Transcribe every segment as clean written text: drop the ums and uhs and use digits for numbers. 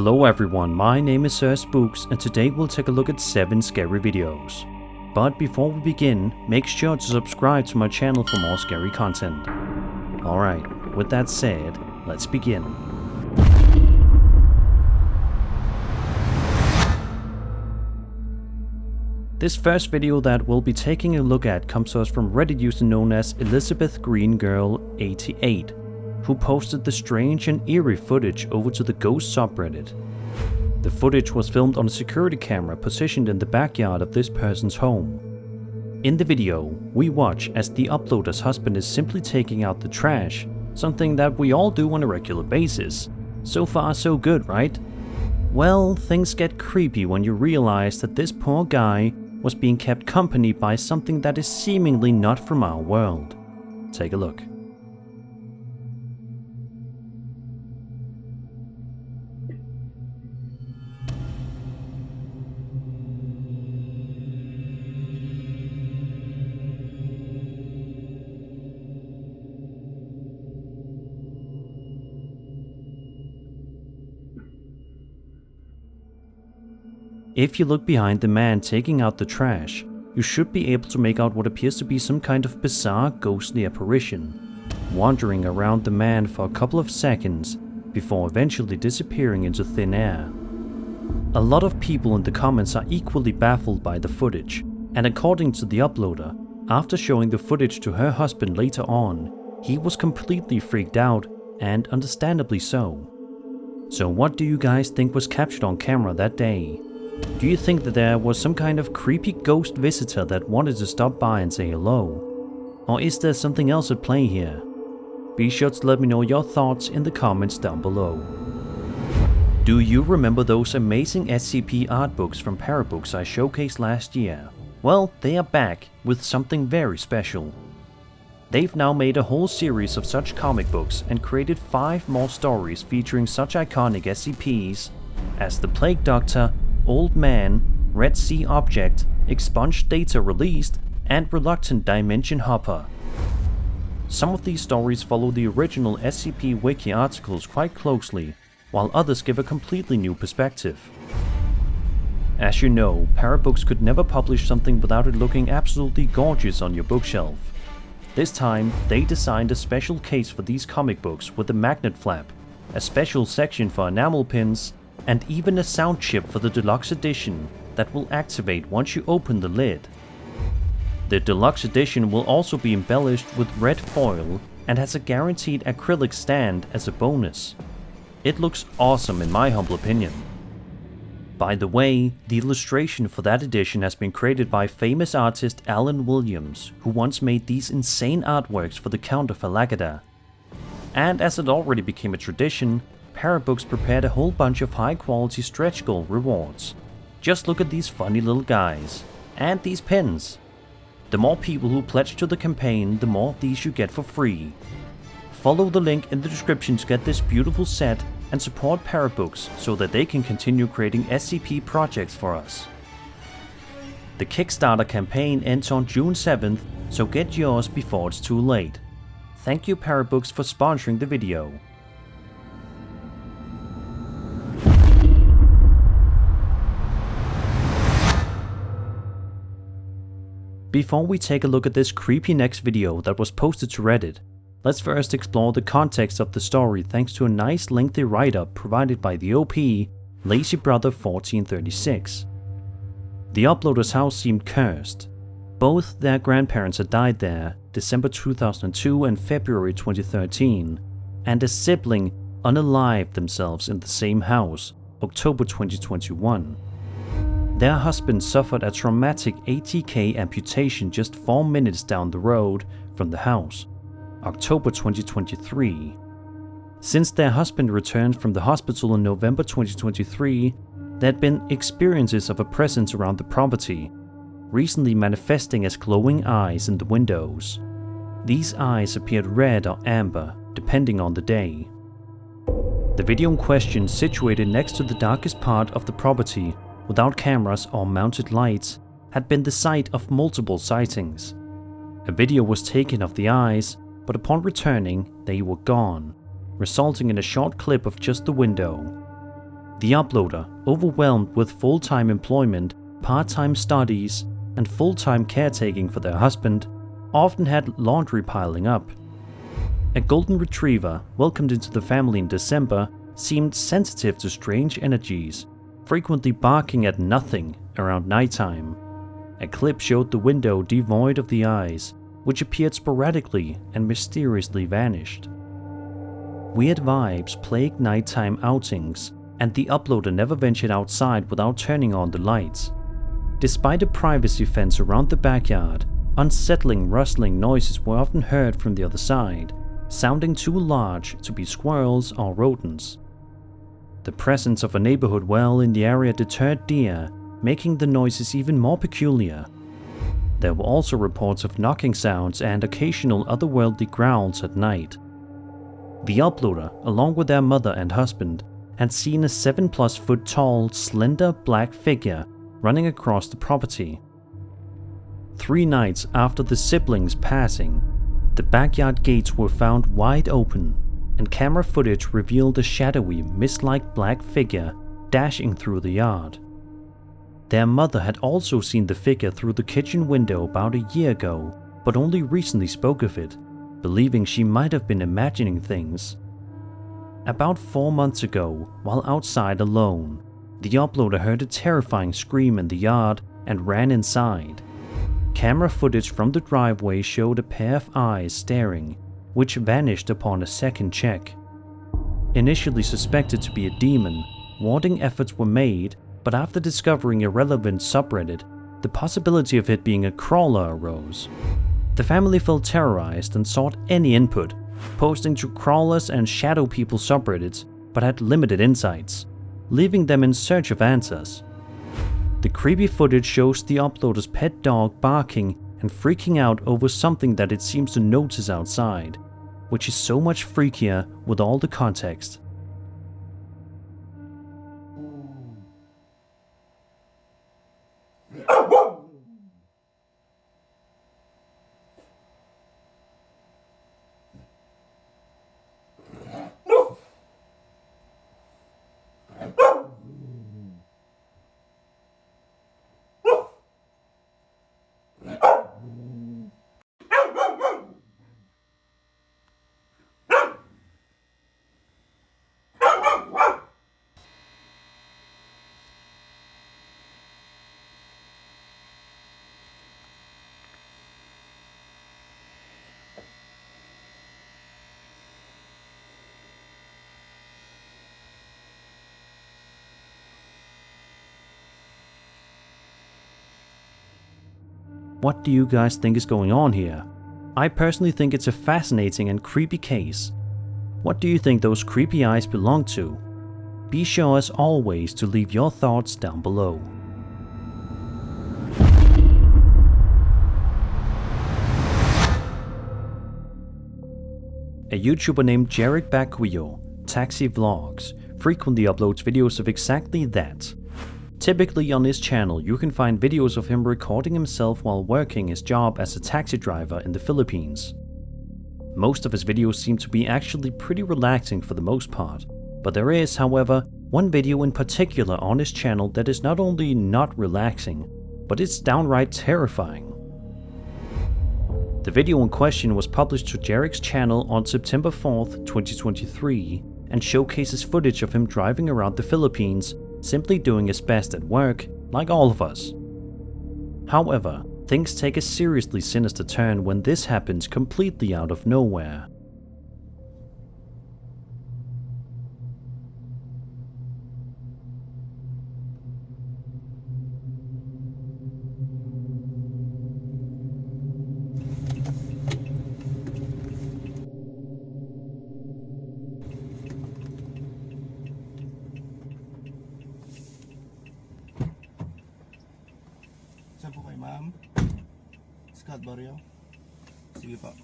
Hello everyone, my name is Sir Spooks and today we'll take a look at 7 scary videos. But before we begin, make sure to subscribe to my channel for more scary content. Alright, with that said, let's begin. This first video that we'll be taking a look at comes to us from Reddit user known as Elizabeth Green Girl 88. Who posted the strange and eerie footage over to the Ghost subreddit. The footage was filmed on a security camera positioned in the backyard of this person's home. In the video, we watch as the uploader's husband is simply taking out the trash, something that we all do on a regular basis. So far so good, right? Well, things get creepy when you realize that this poor guy was being kept company by something that is seemingly not from our world. Take a look. If you look behind the man taking out the trash, you should be able to make out what appears to be some kind of bizarre ghostly apparition, wandering around the man for a couple of seconds before eventually disappearing into thin air. A lot of people in the comments are equally baffled by the footage, and according to the uploader, after showing the footage to her husband later on, he was completely freaked out, and understandably so. So what do you guys think was captured on camera that day? Do you think that there was some kind of creepy ghost visitor that wanted to stop by and say hello? Or is there something else at play here? Be sure to let me know your thoughts in the comments down below. Do you remember those amazing SCP art books from Parabooks I showcased last year? Well, they are back with something very special. They've now made a whole series of such comic books and created 5 more stories featuring such iconic SCPs as the Plague Doctor, Old Man, Red Sea Object, Expunged Data Released, and Reluctant Dimension Hopper. Some of these stories follow the original SCP Wiki articles quite closely, while others give a completely new perspective. As you know, Parabooks could never publish something without it looking absolutely gorgeous on your bookshelf. This time, they designed a special case for these comic books with a magnet flap, a special section for enamel pins, and even a sound chip for the deluxe edition that will activate once you open the lid. The deluxe edition will also be embellished with red foil and has a guaranteed acrylic stand as a bonus. It looks awesome in my humble opinion. By the way, the illustration for that edition has been created by famous artist Alan Williams, who once made these insane artworks for the Count of Alagada. And as it already became a tradition, Parabooks prepared a whole bunch of high-quality stretch goal rewards. Just look at these funny little guys. And these pins. The more people who pledge to the campaign, the more of these you get for free. Follow the link in the description to get this beautiful set and support Parabooks so that they can continue creating SCP projects for us. The Kickstarter campaign ends on June 7th, so get yours before it's too late. Thank you Parabooks for sponsoring the video. Before we take a look at this creepy next video that was posted to Reddit, let's first explore the context of the story thanks to a nice lengthy write-up provided by the OP, Lazy Brother 1436. The uploader's house seemed cursed. Both their grandparents had died there, December 2002 and February 2013, and a sibling unalived themselves in the same house, October 2021. Their husband suffered a traumatic ATK amputation just 4 minutes down the road from the house, October 2023. Since their husband returned from the hospital in November 2023, there had been experiences of a presence around the property, recently manifesting as glowing eyes in the windows. These eyes appeared red or amber, depending on the day. The video in question, situated next to the darkest part of the property, without cameras or mounted lights, had been the site of multiple sightings. A video was taken of the eyes, but upon returning, they were gone, resulting in a short clip of just the window. The uploader, overwhelmed with full-time employment, part-time studies, and full-time caretaking for their husband, often had laundry piling up. A golden retriever, welcomed into the family in December, seemed sensitive to strange energies, frequently barking at nothing around nighttime. A clip showed the window devoid of the eyes, which appeared sporadically and mysteriously vanished. Weird vibes plagued nighttime outings, and the uploader never ventured outside without turning on the lights. Despite a privacy fence around the backyard, unsettling rustling noises were often heard from the other side, sounding too large to be squirrels or rodents. The presence of a neighborhood well in the area deterred deer, making the noises even more peculiar. There were also reports of knocking sounds and occasional otherworldly growls at night. The uploader, along with their mother and husband, had seen a 7+ foot tall, slender black figure running across the property. 3 nights after the siblings' passing, the backyard gates were found wide open, and camera footage revealed a shadowy, mist-like black figure dashing through the yard. Their mother had also seen the figure through the kitchen window about a year ago, but only recently spoke of it, believing she might have been imagining things. About 4 months ago, while outside alone, the uploader heard a terrifying scream in the yard and ran inside. Camera footage from the driveway showed a pair of eyes staring, which vanished upon a second check. Initially suspected to be a demon, warding efforts were made, but after discovering a relevant subreddit, the possibility of it being a crawler arose. The family felt terrorized and sought any input, posting to crawlers and shadow people subreddits, but had limited insights, leaving them in search of answers. The creepy footage shows the uploader's pet dog barking and freaking out over something that it seems to notice outside, which is so much freakier with all the context. What do you guys think is going on here? I personally think it's a fascinating and creepy case. What do you think those creepy eyes belong to? Be sure as always to leave your thoughts down below. A YouTuber named Jarek Bakuyo, Taxi Vlogs, frequently uploads videos of exactly that. Typically on his channel you can find videos of him recording himself while working his job as a taxi driver in the Philippines. Most of his videos seem to be actually pretty relaxing for the most part, but there is, however, one video in particular on his channel that is not only not relaxing, but it's downright terrifying. The video in question was published to Jarek's channel on September 4th, 2023, and showcases footage of him driving around the Philippines, simply doing his best at work, like all of us. However, things take a seriously sinister turn when this happens completely out of nowhere. Saan po kayo, ma'am? Scott Barrio? Sige po.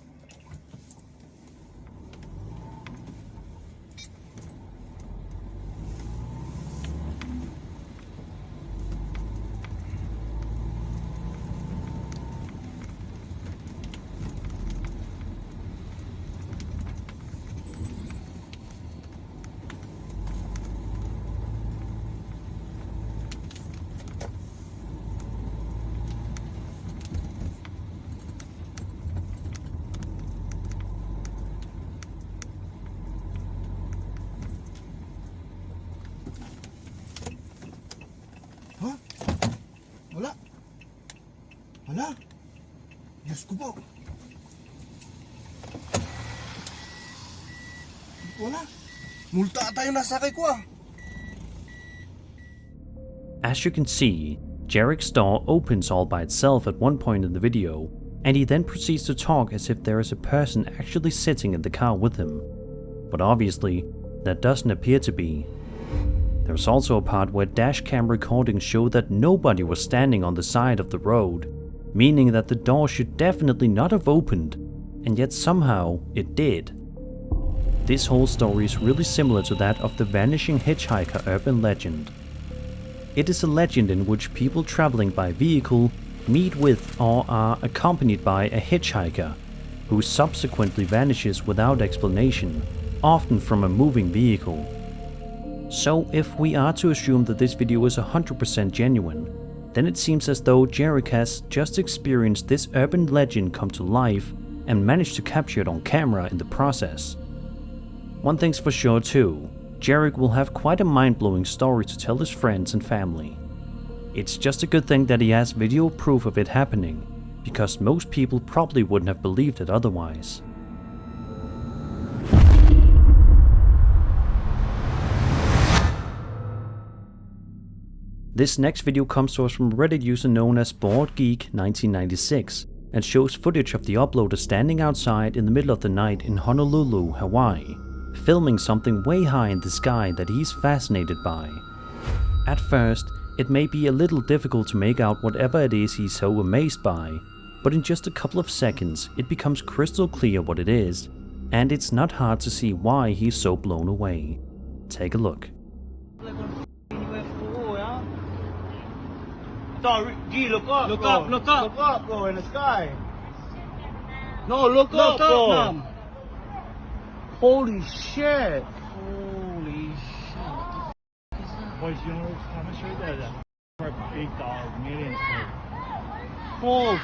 ko po. Wala. Multa ata yung nasakay ko ah. As you can see, Jarek's door opens all by itself at one point in the video, and he then proceeds to talk as if there is a person actually sitting in the car with him. But obviously, that doesn't appear to be. There's also a part where dash cam recordings show that nobody was standing on the side of the road, meaning that the door should definitely not have opened, and yet somehow it did. This whole story is really similar to that of the Vanishing Hitchhiker urban legend. It is a legend in which people traveling by vehicle meet with or are accompanied by a hitchhiker, who subsequently vanishes without explanation, often from a moving vehicle. So if we are to assume that this video is 100% genuine, then it seems as though Jarek has just experienced this urban legend come to life and managed to capture it on camera in the process. One thing's for sure too, Jarek will have quite a mind-blowing story to tell his friends and family. It's just a good thing that he has video proof of it happening, because most people probably wouldn't have believed it otherwise. This next video comes to us from a Reddit user known as BoardGeek1996 and shows footage of the uploader standing outside in the middle of the night in Honolulu, Hawaii, filming something way high in the sky that he's fascinated by. At first, it may be a little difficult to make out whatever it is he's so amazed by, but in just a couple of seconds it becomes crystal clear what it is, and it's not hard to see why he's so blown away. Take a look. G, look up, Look bro. up, look up. Look up, bro, in the sky. No, look up, bro. Mom. Holy shit. Holy shit. Boys, you know what's coming straight there? For a big dog, millions. Oh,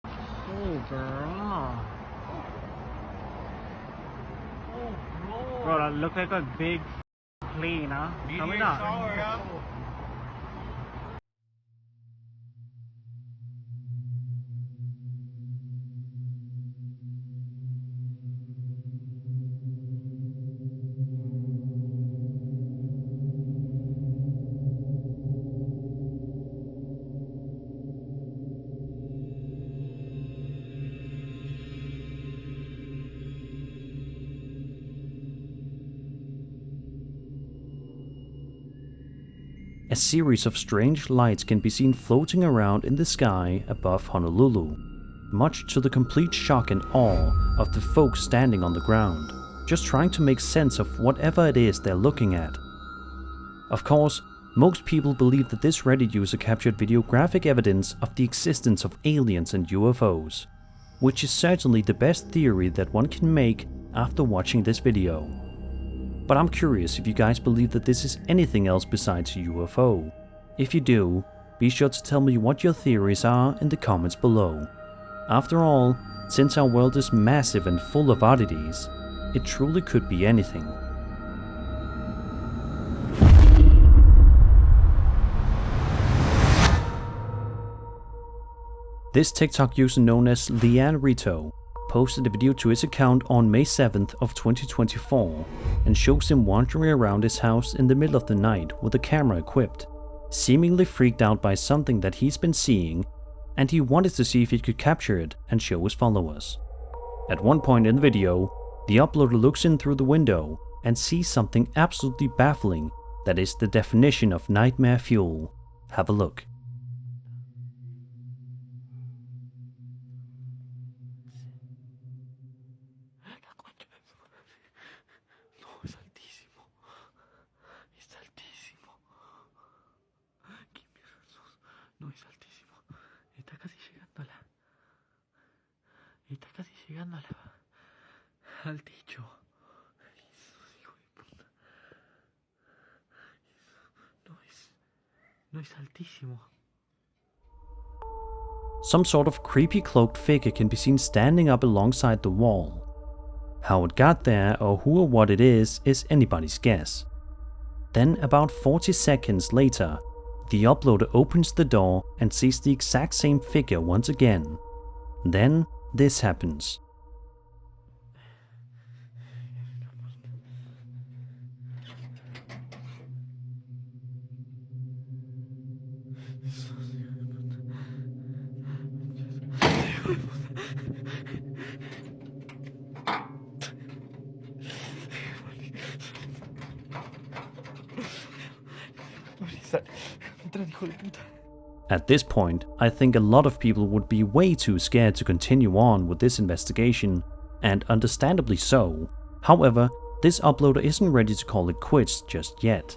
Oh, girl. Bro, that look like a big plane, huh? Coming up. A series of strange lights can be seen floating around in the sky above Honolulu, much to the complete shock and awe of the folks standing on the ground, just trying to make sense of whatever it is they're looking at. Of course, most people believe that this Reddit user captured videographic evidence of the existence of aliens and UFOs, which is certainly the best theory that one can make after watching this video. But I'm curious if you guys believe that this is anything else besides a UFO. If you do, be sure to tell me what your theories are in the comments below. After all, since our world is massive and full of oddities, it truly could be anything. This TikTok user known as Leanne Rito posted a video to his account on May 7th of 2024 and shows him wandering around his house in the middle of the night with a camera equipped, seemingly freaked out by something that he's been seeing, and he wanted to see if he could capture it and show his followers. At one point in the video, the uploader looks in through the window and sees something absolutely baffling that is the definition of nightmare fuel. Have a look. No, es altísimo. Está casi llegándola. Está casi llegándola. Al techo. Jesús, hijo de puta. No es altísimo. Some sort of creepy cloaked figure can be seen standing up alongside the wall. How it got there or who or what it is anybody's guess. Then about 40 seconds later, the uploader opens the door and sees the exact same figure once again. Then this happens. At this point, I think a lot of people would be way too scared to continue on with this investigation, and understandably so. However, this uploader isn't ready to call it quits just yet.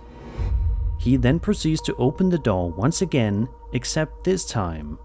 He then proceeds to open the door once again, except this time.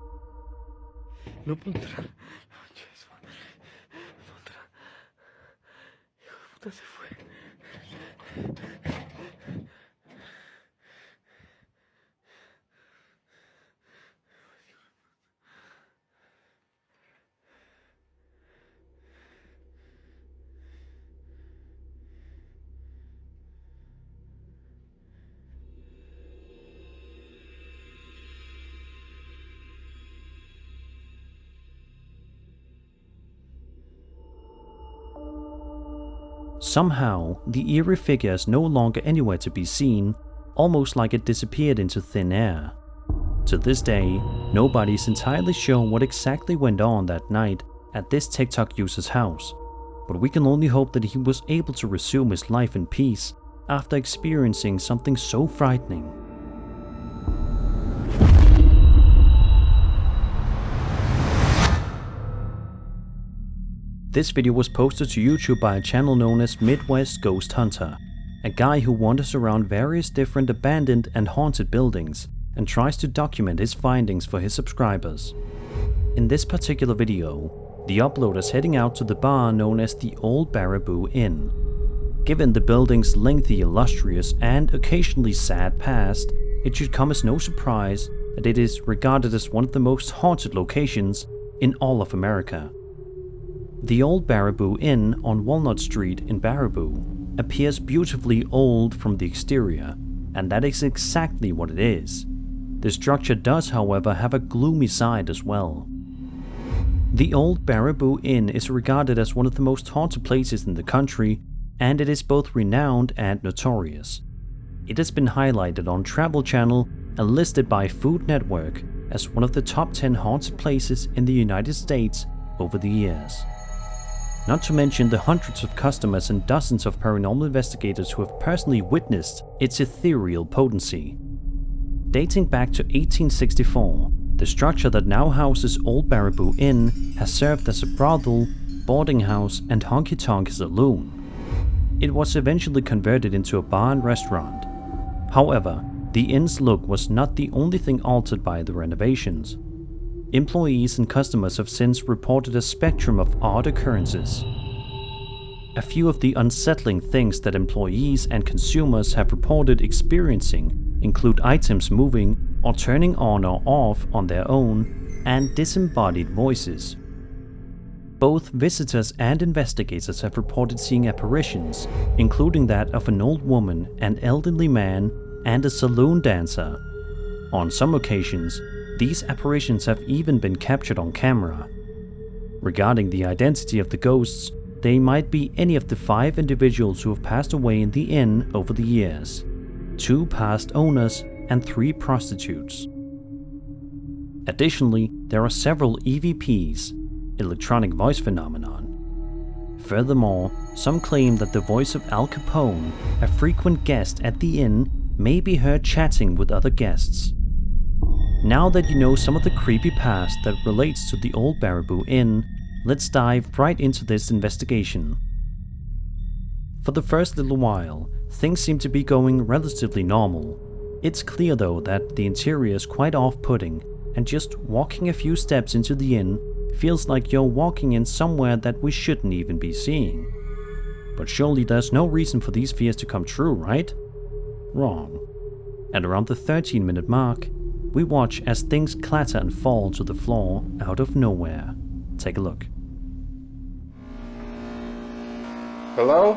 Somehow, the eerie figure is no longer anywhere to be seen, almost like it disappeared into thin air. To this day, nobody's entirely sure what exactly went on that night at this TikTok user's house, but we can only hope that he was able to resume his life in peace after experiencing something so frightening. This video was posted to YouTube by a channel known as Midwest Ghost Hunter, a guy who wanders around various different abandoned and haunted buildings and tries to document his findings for his subscribers. In this particular video, the uploader is heading out to the bar known as the Old Baraboo Inn. Given the building's lengthy, illustrious, and occasionally sad past, it should come as no surprise that it is regarded as one of the most haunted locations in all of America. The Old Baraboo Inn on Walnut Street in Baraboo appears beautifully old from the exterior, and that is exactly what it is. The structure does, however, have a gloomy side as well. The Old Baraboo Inn is regarded as one of the most haunted places in the country, and it is both renowned and notorious. It has been highlighted on Travel Channel and listed by Food Network as one of the top 10 haunted places in the United States over the years. Not to mention the hundreds of customers and dozens of paranormal investigators who have personally witnessed its ethereal potency. Dating back to 1864, the structure that now houses Old Baraboo Inn has served as a brothel, boarding house, and honky-tonk saloon. It was eventually converted into a bar and restaurant. However, the inn's look was not the only thing altered by the renovations. Employees and customers have since reported a spectrum of odd occurrences. A few of the unsettling things that employees and consumers have reported experiencing include items moving or turning on or off on their own, and disembodied voices. Both visitors and investigators have reported seeing apparitions, including that of an old woman, an elderly man, and a saloon dancer. On some occasions, these apparitions have even been captured on camera. Regarding the identity of the ghosts, they might be any of the 5 individuals who have passed away in the inn over the years, 2 past owners, and 3 prostitutes. Additionally, there are several EVPs, electronic voice phenomenon. Furthermore, some claim that the voice of Al Capone, a frequent guest at the inn, may be heard chatting with other guests. Now that you know some of the creepy past that relates to the Old Baraboo Inn, let's dive right into this investigation. For the first little while, things seem to be going relatively normal. It's clear though that the interior is quite off-putting, and just walking a few steps into the inn feels like you're walking in somewhere that we shouldn't even be seeing. But surely there's no reason for these fears to come true, right? Wrong. At around the 13-minute mark, we watch as things clatter and fall to the floor out of nowhere. Take a look. Hello?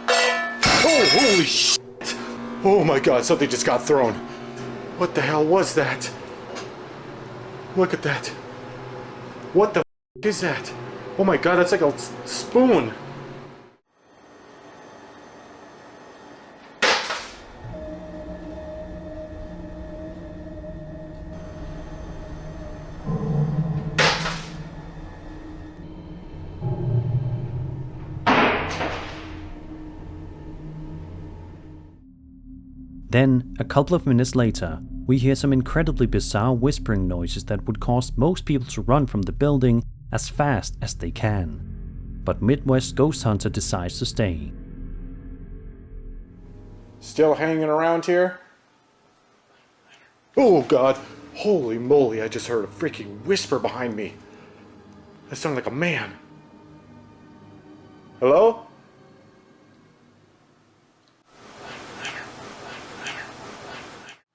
Oh, holy shit! Oh my god, something just got thrown. What the hell was that? Look at that. What the is that? Oh my god, that's like a spoon. Then, a couple of minutes later, we hear some incredibly bizarre whispering noises that would cause most people to run from the building as fast as they can. But Midwest Ghost Hunter decides to stay. Still hanging around here? Oh god. Holy moly, I just heard a freaking whisper behind me. That sounded like a man. Hello?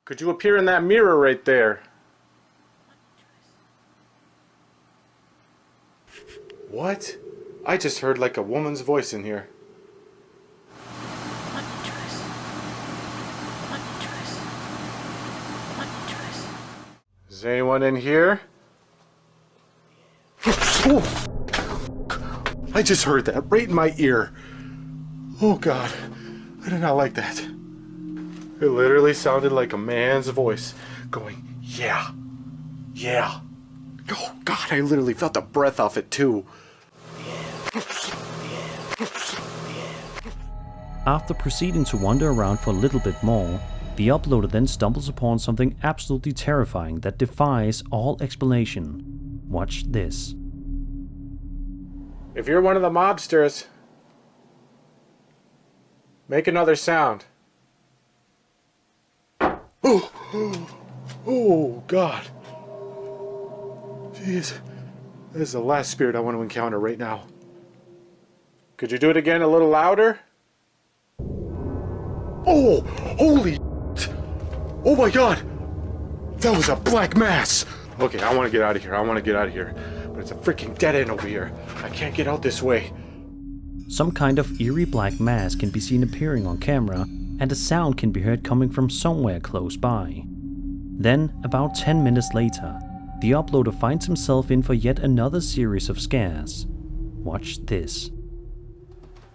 Could you appear in that mirror right there? What? I just heard like a woman's voice in here. Is anyone in here? Oh, I just heard that right in my ear. Oh god, I did not like that. It literally sounded like a man's voice going, yeah, yeah. Oh god, I literally felt the breath off it too. After proceeding to wander around for a little bit more, the uploader then stumbles upon something absolutely terrifying that defies all explanation. Watch this. If you're one of the mobsters, make another sound. Oh god. Jeez. This is the last spirit I want to encounter right now. Could you do it again a little louder? Oh! Holy shit. Oh my god! That was a black mass! Okay, I want to get out of here. I want to get out of here. But it's a freaking dead end over here. I can't get out this way. Some kind of eerie black mass can be seen appearing on camera, and a sound can be heard coming from somewhere close by. Then, about 10 minutes later, the uploader finds himself in for yet another series of scares. Watch this.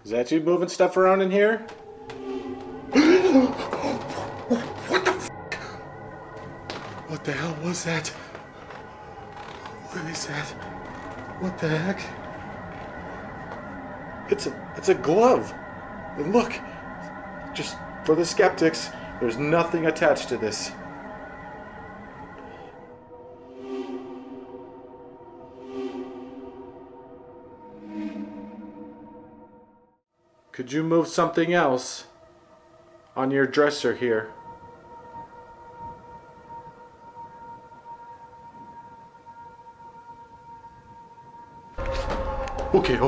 Is that you moving stuff around in here? What the f***? What the hell was that? What is that? What the heck? It's a glove. And look, just for the skeptics, there's nothing attached to this. Could you move something else on your dresser here? Okay.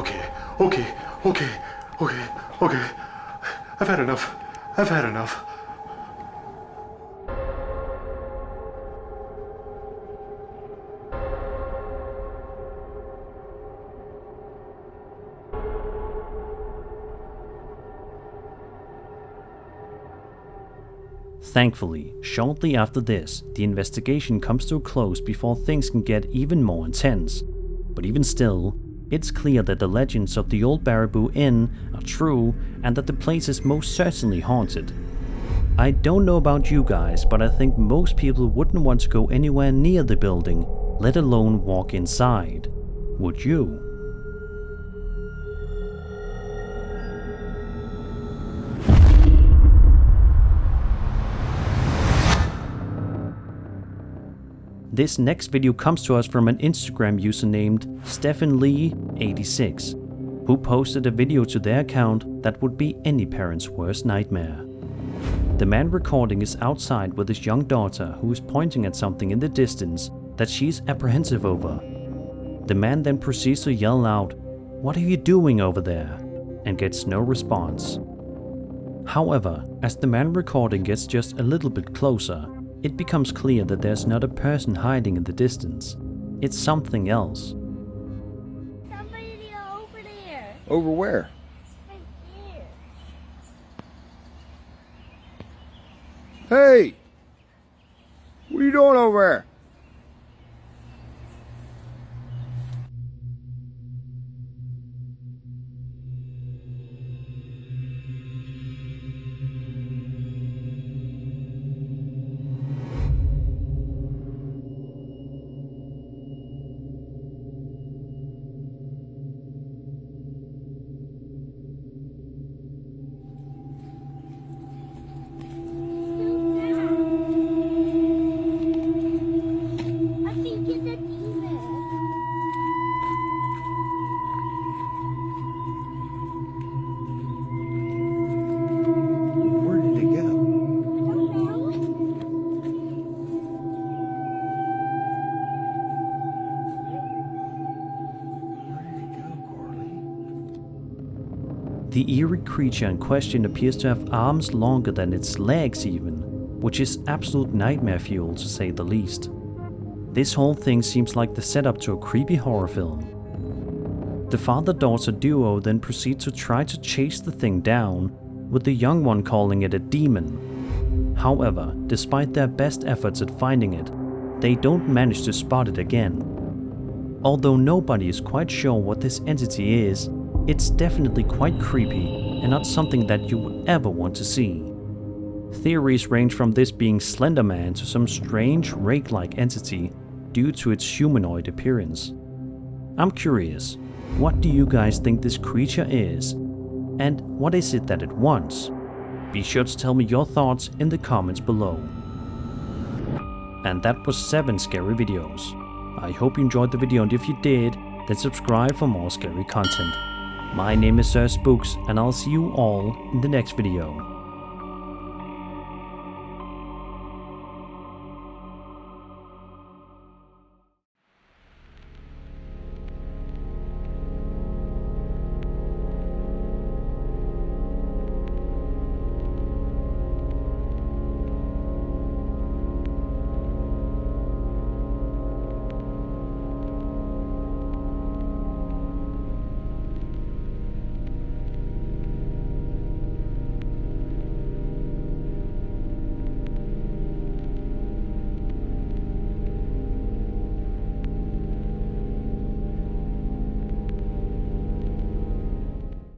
I've had enough. Thankfully, shortly after this, the investigation comes to a close before things can get even more intense. But even still, it's clear that the legends of the old Baraboo Inn are true and that the place is most certainly haunted. I don't know about you guys, but I think most people wouldn't want to go anywhere near the building, let alone walk inside. Would you? This next video comes to us from an Instagram user named StephenLee86, who posted a video to their account that would be any parent's worst nightmare. The man recording is outside with his young daughter, who is pointing at something in the distance that she's apprehensive over. The man then proceeds to yell out, "What are you doing over there?" and gets no response. However, as the man recording gets just a little bit closer, it becomes clear that there's not a person hiding in the distance. It's something else. Somebody over there. Over where? Right there. Hey! What are you doing over The eerie creature in question appears to have arms longer than its legs even, which is absolute nightmare fuel to say the least. This whole thing seems like the setup to a creepy horror film. The father-daughter duo then proceed to try to chase the thing down, with the young one calling it a demon. However, despite their best efforts at finding it, they don't manage to spot it again. Although nobody is quite sure what this entity is, it's definitely quite creepy and not something that you would ever want to see. Theories range from this being Slender Man to some strange rake-like entity due to its humanoid appearance. I'm curious, what do you guys think this creature is? And what is it that it wants? Be sure to tell me your thoughts in the comments below. And that was 7 scary videos. I hope you enjoyed the video, and if you did, then subscribe for more scary content. My name is Spooks, and I'll see you all in the next video.